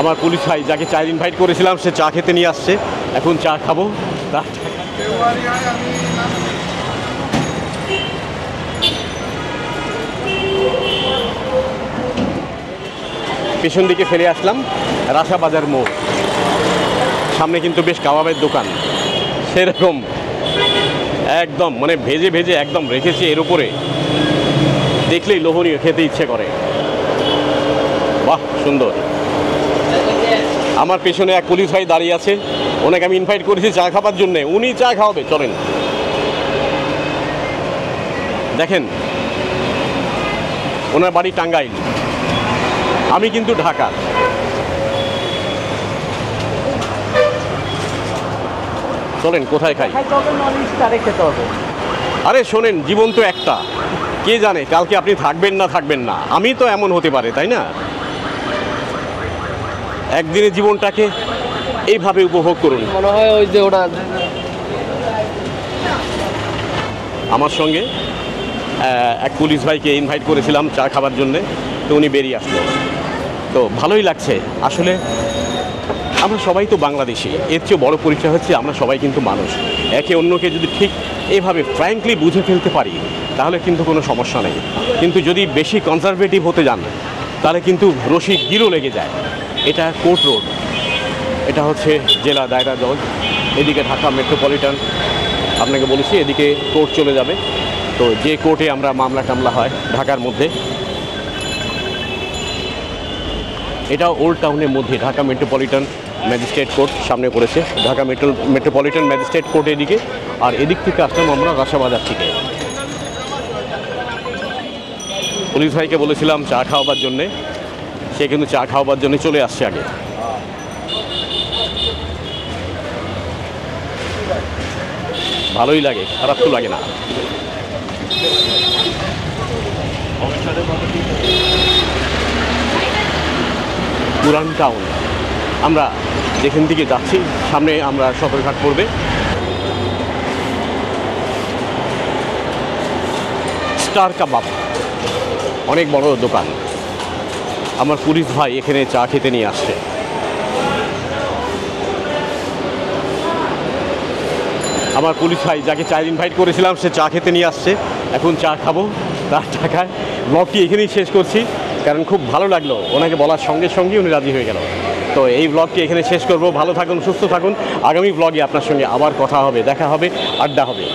আমার পুলিশ ভাই যাকে চায়ের ইনভাইট করেছিলাম সে চা খেতে নিয়ে আসছে, এখন চা খাবো। পেছন দিকে ফেলে আসলাম রাশাবাজার মোড়, সামনে কিন্তু বেশ কাবাবের দোকান, সেরকম একদম মানে ভেজে ভেজে একদম রেখেছি এর উপরে, দেখলেই লোভনীয়, খেতে ইচ্ছে করে। বাহ সুন্দর। আমার পেছনে এক পুলিশ ভাই দাঁড়িয়ে আছে, ওনাকে আমি ইনভাইট করেছি চা খাবার জন্য, উনি চা খাওয়াবে, চলেন। দেখেন ওনার বাড়ি টাঙ্গাইল, আমি কিন্তু ঢাকার। চলেন কোথায় খাই। আরে শোনেন, জীবন তো একটা, কে জানে কালকে আপনি থাকবেন না থাকবেন না, আমি তো এমন হতে পারে, তাই না? একদিনের জীবনটাকে এইভাবে উপভোগ করুন। মনে হয় ওই যে ওরা আমার সঙ্গে এক পুলিশ ভাইকে ইনভাইট করেছিলাম চা খাবার জন্যে, তো উনি বেরিয়ে আসলো, তো ভালোই লাগছে। আসলে আমরা সবাই তো বাংলাদেশি, এর চেয়ে বড় পরিচয় হচ্ছে আমরা সবাই কিন্তু মানুষ। একে অন্যকে যদি ঠিক এইভাবে ফ্র্যাঙ্কলি বুঝে ফেলতে পারি তাহলে কিন্তু কোনো সমস্যা নেই, কিন্তু যদি বেশি কনজারভেটিভ হতে যান তাহলে কিন্তু রশি গিরো লেগে যায়। এটা কোর্ট রোড, এটা হচ্ছে জেলা দায়রা জজ, এদিকে ঢাকা মেট্রোপলিটন, আপনাকে বলেছি এদিকে কোর্ট চলে যাবে। তো যে কোর্টে আমরা মামলা টামলা হয় ঢাকার মধ্যে, এটা ওল্ড টাউনের মধ্যে ঢাকা মেট্রোপলিটন ম্যাজিস্ট্রেট কোর্ট সামনে পড়েছে, ঢাকা মেট্রোপলিটন ম্যাজিস্ট্রেট কোর্ট এদিকে, আর এদিক থেকে আসলাম আমরা রাশাবাজার থেকে। পুলিশ ভাইকে বলেছিলাম চা খাওয়াবার জন্যে, সে কিন্তু চা খাওয়াবার জন্য চলে আসছে আগে। ভালোই লাগে, খারাপ তো লাগে না। পুরান টাউন, আমরা যেখান থেকে যাচ্ছি সামনে আমরা সদরঘাট পড়বে। স্টার কাবাব, অনেক বড় দোকান। আমার পুলিশ ভাই এখানে চা খেতে নিয়ে আসছে। আমার পুলিশ ভাই যাকে চায়ের ইনভাইট করেছিলাম সে চা খেতে নিয়ে আসছে, এখন চা খাবো তার টাকায়। ব্লগটি এখানেই শেষ করছি, কারণ খুব ভালো লাগলো, ওনাকে বলার সঙ্গে সঙ্গে উনি রাজি হয়ে গেল। তো এই ব্লগটি এখানে শেষ করব। ভালো থাকুন, সুস্থ থাকুন। আগামী ব্লগে আপনার সঙ্গে আবার কথা হবে, দেখা হবে, আড্ডা হবে।